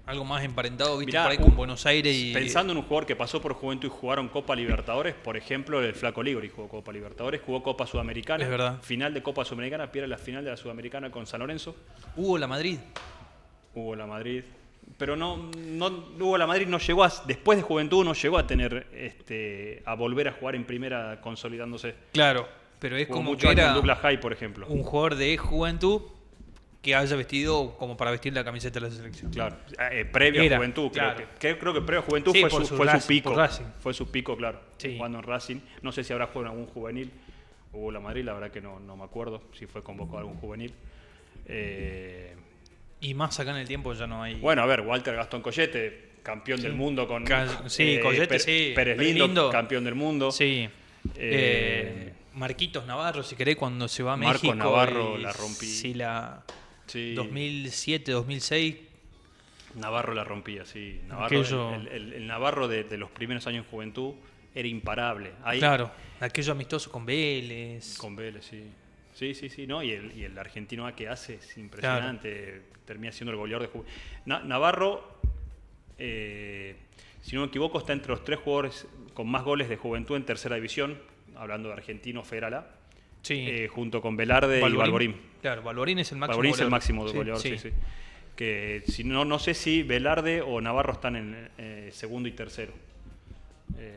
S2: Algo más emparentado, viste,
S1: Mirá,
S2: por ahí con Buenos Aires y...
S1: Pensando en un jugador que pasó por Juventud y jugaron Copa Libertadores, por ejemplo, el Flaco Ligori jugó Copa Libertadores, jugó Copa Sudamericana.
S2: Es verdad.
S1: Final de Copa Sudamericana, pierde la final de la Sudamericana con San Lorenzo.
S2: Hugo La Madrid.
S1: Hubo la Madrid. Pero Hugo La Madrid no llegó después de Juventud no llegó a tener a volver a jugar en primera consolidándose.
S2: Claro, pero es
S1: Jugó
S2: como
S1: mucho
S2: que
S1: años en
S2: era
S1: Douglas High, por ejemplo.
S2: un jugador de Juventud que haya vestido como para vestir la camiseta de la selección.
S1: Claro, previo
S2: Era,
S1: a Juventud,
S2: claro.
S1: creo que previo a Juventud
S2: Sí,
S1: fue
S2: por
S1: su
S2: su
S1: fue su
S2: Racing,
S1: pico.
S2: por Racing.
S1: Fue su pico, claro.
S2: Sí.
S1: Jugando en Racing. No sé si habrá jugado en algún juvenil. Hubo la Madrid, la verdad que no me acuerdo si fue convocado a algún juvenil.
S2: Y más acá en el tiempo ya no hay...
S1: Bueno, a ver, Walter Gastón Collete, campeón del mundo con
S2: Sí, Collete, sí.
S1: Pérez Lindo, campeón del mundo.
S2: Sí.
S1: Eh,
S2: Marquitos Navarro, si querés, cuando se va a
S1: Marco
S2: México.
S1: Navarro
S2: y
S1: la rompí.
S2: Sí,
S1: Sí.
S2: 2007, 2006.
S1: Navarro la rompía, sí. Navarro,
S2: Aquello-
S1: el Navarro de los primeros años en Juventud era imparable. Ahí,
S2: Claro, aquello amistoso con Vélez.
S1: Con Vélez, sí. Sí, ¿no? Y el argentino A que hace es impresionante. Termina siendo el goleador de Juventud. Navarro, si no me equivoco, está entre los 3 jugadores con más goles de Juventud en tercera división, hablando de argentino Federal A,
S2: Sí.
S1: junto con Velarde y Balborín.
S2: Claro, Balborín es el máximo
S1: Balborín es el
S2: goleador.
S1: máximo
S2: Sí,
S1: goleador, sí. Que si no sé si Velarde o Navarro están en segundo y tercero.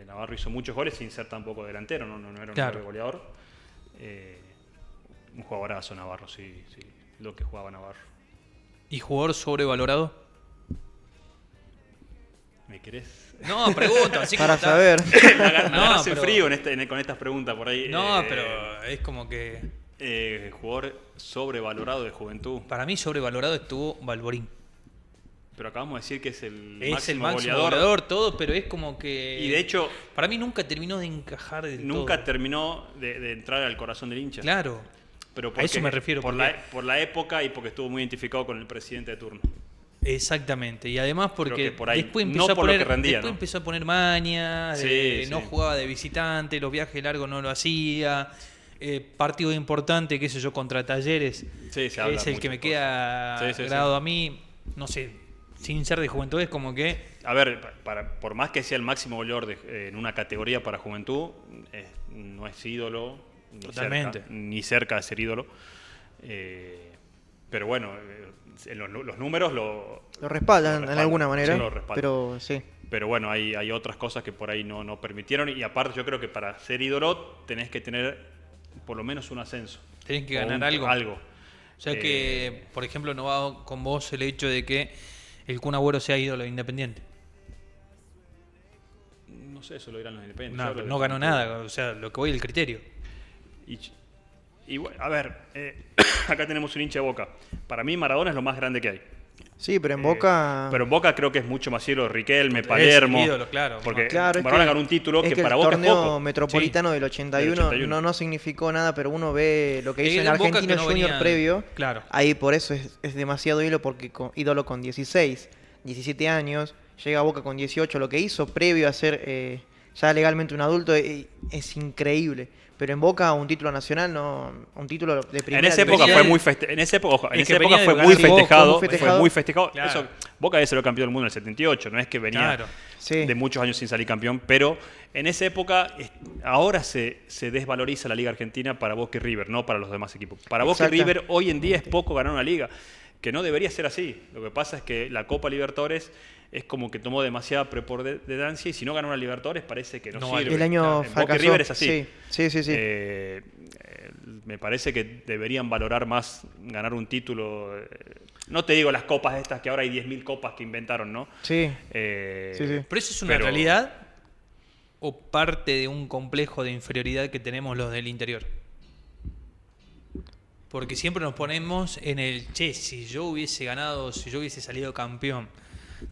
S1: Navarro hizo muchos goles sin ser tampoco delantero, no era un
S2: Claro.
S1: goleador. Un jugadorazo Navarro, sí, lo que jugaba Navarro.
S2: ¿Y jugador sobrevalorado?
S1: ¿Me querés?
S2: No, pregunto, así
S3: Para
S2: como está.
S3: saber.
S1: Me agarras en
S2: pero-
S1: frío con estas preguntas por ahí.
S2: No, pero es como que...
S1: Jugador sobrevalorado de Juventud.
S2: Para mí sobrevalorado estuvo Balborín.
S1: Pero acabamos de decir que es el
S2: Es el
S1: máximo
S2: máximo
S1: goleador.
S2: goleador, todo, pero es como que...
S1: Y de hecho,
S2: Para mí nunca terminó de encajar del
S1: nunca
S2: todo.
S1: terminó de entrar al corazón del hincha.
S2: Claro.
S1: Pero
S2: A eso me refiero,
S1: Por
S2: porque-
S1: la época y porque estuvo muy identificado con el presidente de turno.
S2: Exactamente. Y además porque
S1: Creo que por ahí,
S2: después
S1: no
S2: empezó,
S1: por lo que rendía, ¿no?
S2: empezó a poner maña,
S1: Sí,
S2: no
S1: sí.
S2: jugaba de visitante, los viajes largos no lo hacía. Partido importante, qué sé yo, contra Talleres.
S1: Sí, se habla
S2: es el
S1: muchas
S2: que me
S1: cosas.
S2: queda
S1: Sí, sí,
S2: grabado a mí. No sé, sin ser de Juventud, es como que...
S1: A ver, por más que sea el máximo goleador en una categoría para Juventud, no es ídolo,
S2: Totalmente.
S1: ni cerca de ser ídolo. Pero bueno, los números
S3: Lo respaldan en alguna manera.
S1: Sí, lo respaldan.
S3: Pero sí.
S1: Pero bueno, hay otras cosas que por ahí no permitieron. Y aparte yo creo que para ser ídolo tenés que tener por lo menos un ascenso.
S2: Tenés que
S1: O
S2: ganar algo. O sea que, por ejemplo, no va con vos el hecho de que el Kun Agüero sea ídolo de Independiente.
S1: No sé, eso lo dirán los independientes.
S2: No,
S1: Yo
S2: pero
S1: hablo
S2: no
S1: de-
S2: ganó nada. O sea, lo que voy el criterio.
S1: Y bueno, a ver, acá tenemos un hincha de Boca. Para mí Maradona es lo más grande que hay.
S3: Sí, pero en Boca...
S1: Pero en Boca creo que es mucho más cielo Riquelme,
S2: Es
S1: Palermo.
S2: el ídolo, claro.
S1: Porque
S3: Claro, es
S1: Maradona
S3: que-
S1: ganó un título
S3: es
S1: que para
S3: el
S1: Boca es
S3: torneo
S1: poco.
S3: metropolitano del 81,
S1: Del 81.
S3: no significó nada, pero uno ve lo que hizo
S2: Es
S3: en
S2: el Boca que
S3: Argentino
S2: no
S3: Junior
S2: venía-
S3: previo.
S2: Claro.
S3: Ahí por eso es demasiado ídolo con 16, 17 años. Llega a Boca con 18. Lo que hizo previo a ser ya legalmente un adulto es increíble. Pero en Boca un título nacional, no, un título de primera
S1: En esa época
S2: venía
S1: fue
S2: de-
S1: muy festejado. En esa época, ojo, en
S2: es que
S1: esa época
S2: venía de
S1: fue
S2: ganar
S1: muy
S2: poco,
S1: festejado.
S3: muy
S1: Fue
S3: festejado.
S1: muy festejado.
S2: Claro.
S1: Eso, Boca había sido campeón del mundo en el 78. No es que venía
S2: Claro.
S3: Sí.
S1: de muchos años sin salir campeón. Pero en esa época, ahora se desvaloriza la Liga Argentina para Boca y River, no para los demás equipos. Para Boca y
S3: Exacta.
S1: River hoy en día es poco ganar una liga. Que no debería ser así. Lo que pasa es que la Copa Libertadores es como que tomó demasiada preponderancia y si no gana una Libertadores parece que no,
S2: No
S1: sirve.
S2: vale.
S3: El año
S1: En Boca y
S3: fracasó.
S1: River es así.
S3: Sí.
S1: Me parece que deberían valorar más ganar un título. No te digo las copas estas, que ahora hay 10.000 copas que inventaron, ¿no?
S3: Sí.
S1: Eh,
S3: Sí.
S2: ¿Pero eso es una
S1: pero-
S2: realidad o parte de un complejo de inferioridad que tenemos los del interior? Porque siempre nos ponemos en el, che, si yo hubiese ganado, si yo hubiese salido campeón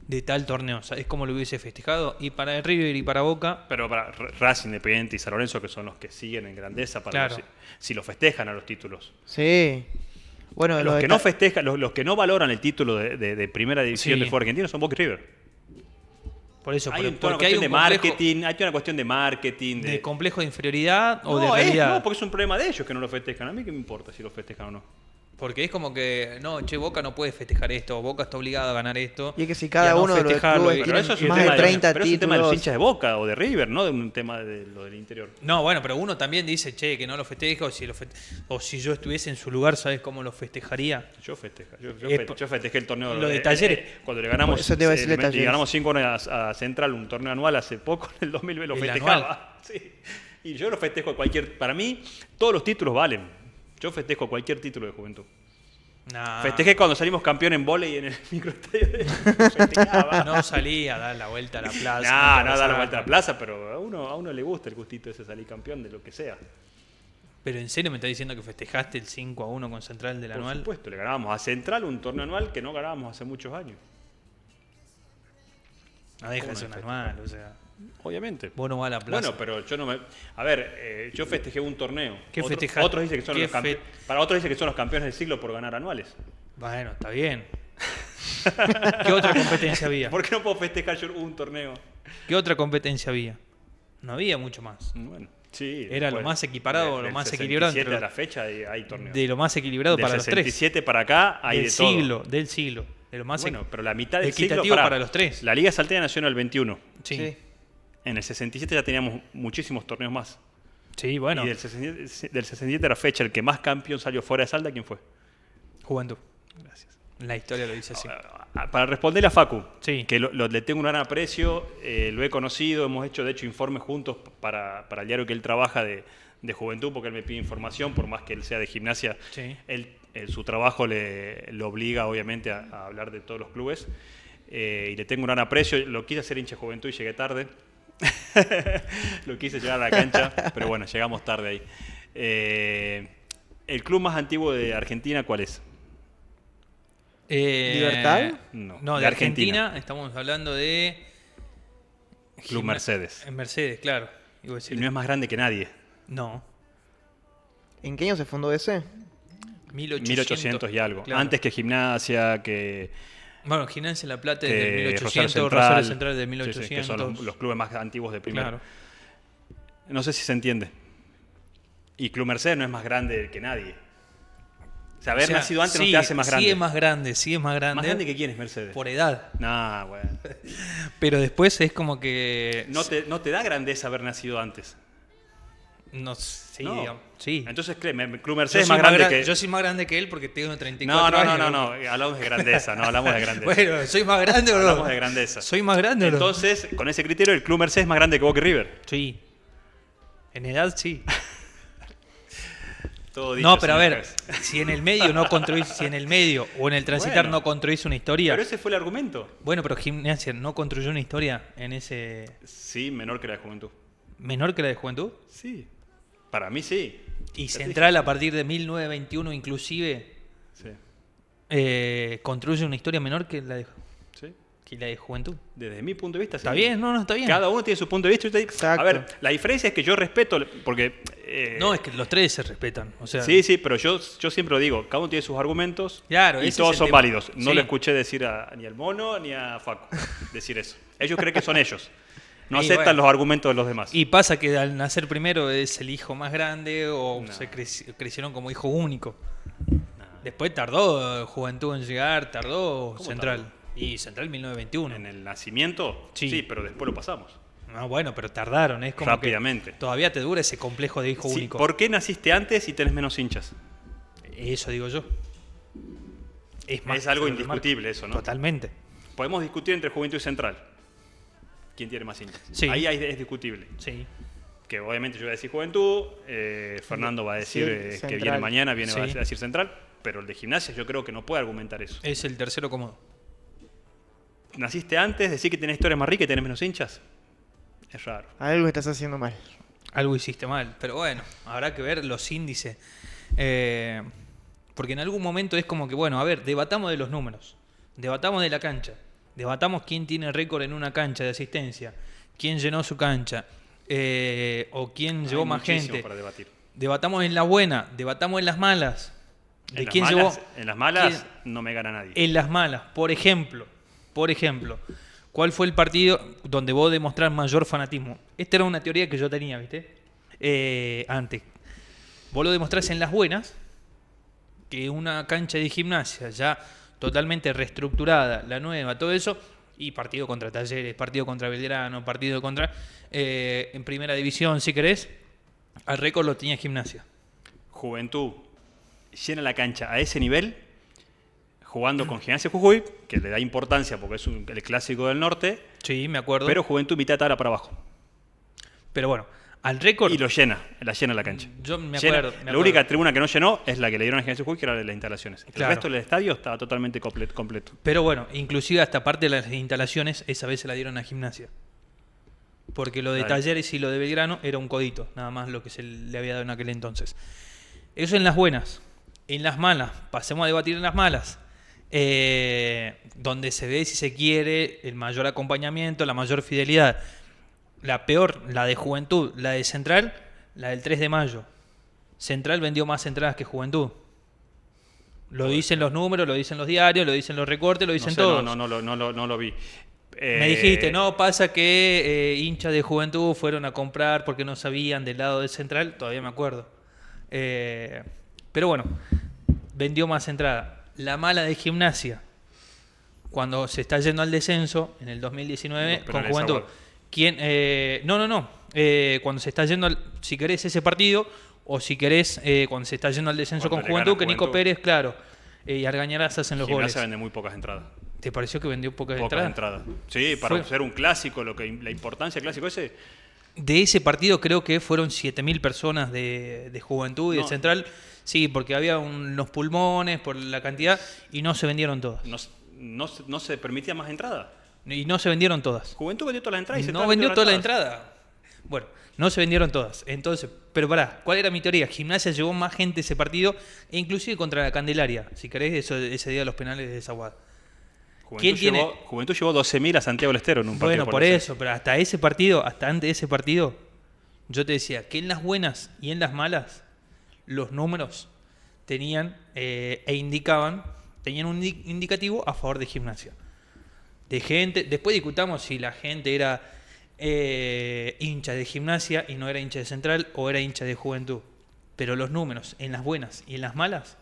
S2: de tal torneo, ¿sabes cómo lo hubiese festejado? Y para el River y para Boca,
S1: Pero para Racing, Independiente y San Lorenzo, que son los que siguen en grandeza, para
S2: Claro.
S1: si lo festejan a los títulos.
S3: Sí. Bueno,
S1: Los
S3: de
S1: que no festejan, los que no valoran el título de primera división
S2: Sí.
S1: del fútbol argentino son Boca y River.
S2: por eso,
S1: Hay toda una
S2: porque hay
S1: cuestión
S2: un
S1: de
S2: complejo
S1: marketing, hay toda una cuestión de marketing.
S2: de complejo de inferioridad o de
S1: No,
S2: realidad.
S1: no, porque es un problema de ellos que no lo festejan. A mí qué me importa si lo festejan o no.
S2: Porque es como que, no, che, Boca no puede festejar esto, Boca está obligado a ganar esto.
S3: Y es que si
S2: y a
S3: cada
S2: no
S3: uno de los
S2: festejarlo,
S3: clubes
S2: y-
S1: Pero
S3: tienen
S1: eso es un
S3: más
S1: tema
S3: de 30
S1: pero es un tema de los
S3: títulos.
S1: hinchas de Boca o de River, no de un tema de lo del interior.
S2: No, bueno, pero uno también dice, che, que no lo festeja, o si yo estuviese en su lugar, ¿sabes cómo lo festejaría?
S1: Yo festejo.
S2: Es por-
S1: Yo festejé el torneo.
S2: lo de Talleres.
S1: Cuando le ganamos,
S3: Por eso te iba a decir de
S1: y
S3: Talleres.
S1: ganamos 5-1 a Central, un torneo anual hace poco, en el 2000 lo
S2: El
S1: festejaba. Sí. Y yo lo festejo a cualquier. Para mí, todos los títulos valen. Yo festejo cualquier título de Juventud.
S2: Nah,
S1: Festejé cuando salimos campeón en vóley en el microestadio. Festejaba.
S2: no salía a dar la vuelta a la plaza.
S1: No, da la vuelta a la plaza, pero a uno le gusta el gustito ese salir campeón de lo que sea.
S2: Pero ¿en serio me estás diciendo que festejaste el 5-1 con Central del
S1: Por
S2: anual?
S1: supuesto, le ganábamos a Central un torneo anual que no ganábamos hace muchos años.
S2: No deja de
S1: ¿Cómo
S2: ser un
S1: no
S2: anual, o sea,
S1: Obviamente.
S2: vos no vas a la plaza.
S1: Bueno, pero yo no me. A ver, yo festejé un torneo.
S2: ¿Qué festejaste?
S1: Otros dicen que son
S2: ¿Qué
S1: los campeones. Para otros dicen que son los campeones del siglo por ganar anuales.
S2: Bueno, está bien. ¿Qué otra competencia había?
S1: ¿Por qué no puedo festejar yo un torneo?
S2: ¿Qué otra competencia había? No había mucho más.
S1: Bueno, sí.
S2: Era lo más equilibrado, lo más equilibrado entre
S1: Del 67 a
S2: los-
S1: la fecha hay torneos.
S2: De lo más equilibrado
S1: Del
S2: para los tres.
S1: 67 para acá hay
S2: Del
S1: de todo.
S2: siglo, del siglo. De lo más
S1: Bueno, pero la mitad del
S2: equitativo
S1: siglo
S2: para los tres.
S1: La Liga Salteña nació en el 21.
S2: Sí.
S3: Sí.
S1: En el 67 ya teníamos muchísimos torneos más.
S2: Sí, bueno.
S1: Y del 67 a la fecha, el que más campeón salió fuera de Salta, ¿quién fue?
S2: Juventud.
S1: Gracias.
S2: La historia lo dice así.
S1: Para responderle a Facu,
S2: Sí.
S1: que le tengo un gran aprecio, lo he conocido, hemos hecho de hecho informes juntos para el diario que él trabaja de Juventud, porque él me pide información, por más que él sea de Gimnasia,
S2: Sí.
S1: su trabajo le obliga obviamente a hablar de todos los clubes, y le tengo un gran aprecio, lo quise hacer hincha de Juventud y llegué tarde, lo quise llegar a la cancha, pero bueno, llegamos tarde ahí. ¿El club más antiguo de Argentina cuál es?
S3: ¿Libertad?
S2: No,
S1: de
S2: de Argentina. Estamos hablando de...
S1: Club Mercedes.
S2: En Mercedes, claro. Iba a
S1: Y
S2: decir-
S1: no es más grande que nadie.
S2: No.
S3: ¿En qué año se fundó ese?
S1: 1800 y algo.
S2: Claro.
S1: Antes que Gimnasia, que
S2: Bueno, Gimnasia La Plata es
S1: que
S2: del 1800,
S1: Rosario
S2: Rosario Central del
S1: Sí, sí,
S2: 1800.
S1: que son los clubes más antiguos de primera.
S2: Claro.
S1: No sé si se entiende. Y Club Mercedes no es más grande que nadie. O sea, haber
S2: O sea,
S1: nacido antes no
S2: sí,
S1: te hace más grande.
S2: Sí es más grande, sí es más grande.
S1: ¿Más grande que quién es Mercedes?
S2: Por edad.
S1: Nah, bueno.
S2: Pero después es como que...
S1: No te da grandeza haber nacido antes.
S2: No, sí,
S1: No.
S2: digamos. Sí.
S1: Entonces, Club
S2: Yo
S1: Mercedes es
S2: soy
S1: más grande
S2: gra-
S1: que...
S2: Yo soy más grande que él porque tengo 34
S1: No,
S2: años.
S1: no. Hablamos de grandeza, no hablamos de grandeza.
S2: Bueno, ¿soy más grande o no?
S1: Hablamos de grandeza.
S2: ¿Soy más grande o no?
S1: Entonces, con ese criterio, el Club Mercedes es más grande que Boca y River.
S2: Sí. En edad, sí.
S1: Todo dicho
S2: No, pero a
S1: sin
S2: ver,
S1: cabeza.
S2: si en el medio no construís, si en el medio o en el transitar
S1: Bueno,
S2: no construís una historia.
S1: Pero ese fue el argumento.
S2: Bueno, pero Gimnasia no construyó una historia en ese
S1: Sí, menor que la de Juventud.
S2: menor que la de Juventud.
S1: Sí. Para mí sí.
S2: Y
S1: Ya te
S2: Central a partir de 1921 inclusive
S1: dije. Sí.
S2: construye una historia menor
S1: Sí.
S2: que la de Juventud.
S1: Desde mi punto de vista,
S2: ¿Está
S1: sí.
S2: bien? No, está bien.
S1: Cada uno tiene su punto de vista.
S3: Exacto.
S1: A ver, la diferencia es que yo respeto, porque...
S2: No, es que los tres se respetan. O sea,
S1: Sí, sí, pero yo siempre lo digo, cada uno tiene sus argumentos
S2: Claro,
S1: y
S2: ese
S1: todos
S2: es el
S1: son
S2: tema.
S1: válidos. No
S2: Sí.
S1: le escuché decir ni al Mono ni a Facu decir eso. Ellos creen que son ellos. No
S2: Y
S1: aceptan
S2: bueno.
S1: los argumentos de los demás.
S2: Y pasa que al nacer primero es el hijo más grande o
S1: No.
S2: se crecieron como hijo único. Después tardó Juventud en llegar, tardó
S1: ¿Cómo
S2: Central.
S1: tardó?
S2: Y Central 1921.
S1: En el nacimiento,
S2: Sí.
S1: sí, pero después lo pasamos.
S2: No, bueno, pero tardaron, es como
S1: Rápidamente.
S2: que todavía te dura ese complejo de hijo
S1: Sí,
S2: único.
S1: ¿por qué naciste antes y tenés menos hinchas?
S2: Eso digo yo.
S1: Es algo
S2: se lo
S1: indiscutible eso, ¿no?
S2: Totalmente.
S1: Podemos discutir entre Juventud y Central. ¿Quién tiene más hinchas?
S2: Sí.
S1: Ahí es discutible.
S2: Sí.
S1: Que obviamente yo voy a decir Juventud, Fernando va a decir
S3: Sí,
S1: que
S3: Central.
S1: viene mañana, va a
S2: Sí.
S1: decir Central, pero el de Gimnasia yo creo que no puede argumentar eso.
S2: Es el tercero cómodo.
S1: ¿Naciste antes? ¿Decir que tenés historias más ricas y tenés menos hinchas? Es raro.
S3: Algo estás haciendo mal.
S2: Algo hiciste mal. Pero bueno, habrá que ver los índices. Porque en algún momento es como que, bueno, a ver, debatamos de los números. Debatamos de la cancha. Debatamos quién tiene récord en una cancha de asistencia. Quién llenó su cancha. O quién llevó
S1: Hay
S2: más
S1: muchísimo
S2: gente.
S1: para debatir.
S2: Debatamos en la buena. Debatamos en las malas. De
S1: En las
S2: quién
S1: malas,
S2: llevó.
S1: en las malas
S2: quién-
S1: no me gana nadie.
S2: En las malas. Por ejemplo, ¿cuál fue el partido donde vos demostrás mayor fanatismo? Esta era una teoría que yo tenía, ¿viste? Antes. Vos lo demostrás en las buenas, que una cancha de Gimnasia ya totalmente reestructurada, la nueva, todo eso, y partido contra Talleres, partido contra Belgrano, partido contra... en primera división, si querés, al récord lo tenía Gimnasia.
S1: Juventud llena la cancha a ese nivel, jugando con Gimnasia Jujuy, que le da importancia porque es el clásico del norte,
S2: Sí, me acuerdo.
S1: pero Juventud mitad tabla para abajo.
S2: Pero bueno, al récord...
S1: Y lo llena, la llena la cancha.
S2: Yo me
S1: Llena.
S2: acuerdo.
S1: La única tribuna que no llenó es la que le dieron a Gimnasia Jujuy, que era la de las instalaciones. El
S2: Claro.
S1: resto del estadio estaba totalmente completo.
S2: Pero bueno, inclusive hasta parte de las instalaciones, esa vez se la dieron a Gimnasia. Porque lo de
S1: Claro.
S2: Talleres y lo de Belgrano era un codito, nada más lo que se le había dado en aquel entonces. Eso en las buenas. En las malas, pasemos a debatir en las malas. Donde se ve, si se quiere, el mayor acompañamiento, la mayor fidelidad. La peor, la de Juventud, la de Central, la del 3 de mayo. Central vendió más entradas que Juventud. Lo dicen los números, lo dicen los diarios, lo dicen los recortes, lo dicen
S1: No sé,
S2: todos.
S1: no lo vi.
S2: Me dijiste, no, pasa que hinchas de Juventud fueron a comprar porque no sabían del lado de Central, todavía me acuerdo. Pero bueno, vendió más entrada. La mala de Gimnasia, cuando se está yendo al descenso, en el 2019,
S1: No, pero
S2: con
S1: en esa
S2: Juventud.
S1: web.
S2: ¿Quién? No. Cuando se está yendo, si querés ese partido, o si querés, cuando se está yendo al descenso
S1: Cuando
S2: con
S1: le gana
S2: Juventud, que Nico
S1: Juventud.
S2: Pérez, claro, y Argañarás hacen los
S1: Gimnasia
S2: goles.
S1: vende muy pocas entradas.
S2: ¿Te pareció que vendió pocas
S1: Pocas
S2: entradas?
S1: entradas. Sí, para
S2: Fue-
S1: ser un clásico, la importancia del clásico ese.
S2: De ese partido creo que fueron 7.000 personas de Juventud y de
S1: No.
S2: Central. Sí, porque había unos pulmones por la cantidad y no se vendieron todas.
S1: No se permitía más entradas.
S2: Y no se vendieron todas.
S1: Juventud vendió todas las entradas y
S2: No
S1: Central
S2: vendió toda la
S1: entradas.
S2: entrada. Bueno, no se vendieron todas. Entonces, pero pará, ¿cuál era mi teoría? Gimnasia llevó más gente ese partido, e inclusive contra la Candelaria, si querés, ese día de los penales de Desaguada. ¿Quién tiene?
S1: Juventud llevó 12.000 a Santiago del Estero en un partido.
S2: Bueno, por eso, pero hasta ese partido, hasta antes de ese partido, yo te decía que en las buenas y en las malas, los números tenían tenían un indicativo a favor de Gimnasia. De gente, después discutamos si la gente era hincha de Gimnasia y no era hincha de Central o era hincha de Juventud. Pero los números en las buenas y en las malas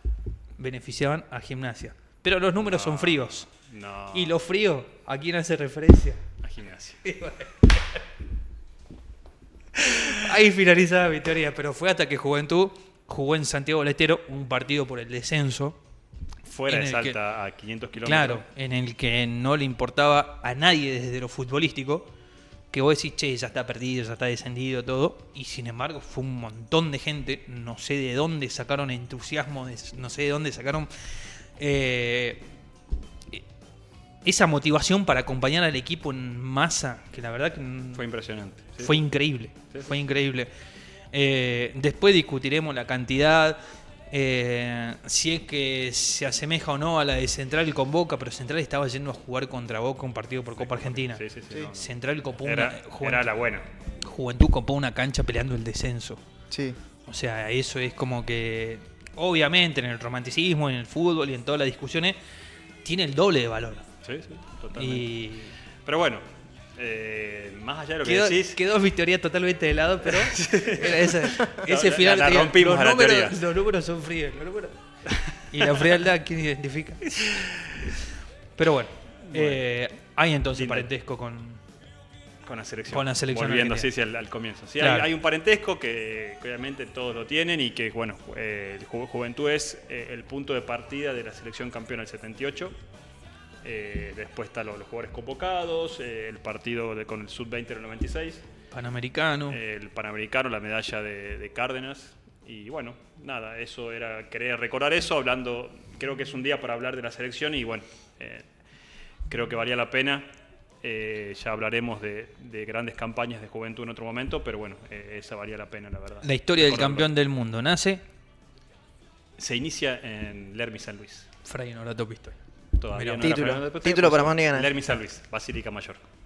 S2: beneficiaban a Gimnasia. Pero los números son fríos.
S1: No.
S2: Y lo frío, ¿a quién hace referencia?
S1: A Gimnasia.
S2: Ahí finalizaba mi teoría, pero fue hasta que Juventud jugó en Santiago del Estero un partido por el descenso.
S1: Fuera
S2: en
S1: de
S2: el
S1: Salta a 500 kilómetros.
S2: Claro, en el que no le importaba a nadie desde lo futbolístico que vos decís, che, ya está perdido, ya está descendido, todo. Y sin embargo, fue un montón de gente. No sé de dónde sacaron entusiasmo, no sé de dónde sacaron esa motivación para acompañar al equipo en masa, que la verdad que
S1: Fue impresionante. Sí,
S2: fue
S1: sí.
S2: increíble.
S1: Sí, sí.
S2: Fue increíble. Después discutiremos la cantidad, si es que se asemeja o no a la de Central con Boca, pero Central estaba yendo a jugar contra Boca un partido por Copa Argentina.
S1: Sí, sí, sí,
S3: Sí.
S1: no, no.
S2: Central copó
S1: Era la buena.
S2: Juventud copó una cancha peleando el descenso.
S3: Sí.
S2: O sea, eso es como que, obviamente, en el romanticismo, en el fútbol y en todas las discusiones, tiene el doble de valor.
S1: Sí, sí, totalmente.
S2: Y
S1: Pero bueno, más allá de lo que decís,
S2: quedó mi teoría totalmente de lado, pero era ese final.
S1: la
S2: diga,
S1: rompimos a la teoría.
S2: los números son fríos. Y la frialdad, ¿quién identifica? Pero bueno, hay entonces
S1: Lindo.
S2: parentesco con
S1: con la selección.
S2: Con la selección
S1: Volviendo
S2: argentina.
S1: sí, al comienzo. Sí,
S2: Claro.
S1: hay un parentesco que obviamente todos lo tienen y que, bueno, Juventud es el punto de partida de la selección campeona del 78. Después están los jugadores convocados, el partido con el Sub-20 del 96,
S2: Panamericano.
S1: el Panamericano, la medalla de Cárdenas. Y bueno, nada, eso era, quería recordar eso, hablando, creo que es un día para hablar de la selección y bueno, creo que valía la pena. Ya hablaremos de grandes campañas de Juventud en otro momento, pero bueno, esa valía la pena, la verdad.
S2: La historia del
S1: Recordarlo.
S2: campeón del mundo nace
S1: Se inicia en Lermi San Luis.
S2: Fray Norato Pistoia.
S1: Todavía
S2: Mirá,
S1: no
S3: título.
S1: era Fernando de Petén,
S3: Título
S1: pues,
S3: para Mani ganar.
S1: Lermi San Luis, Basílica Mayor.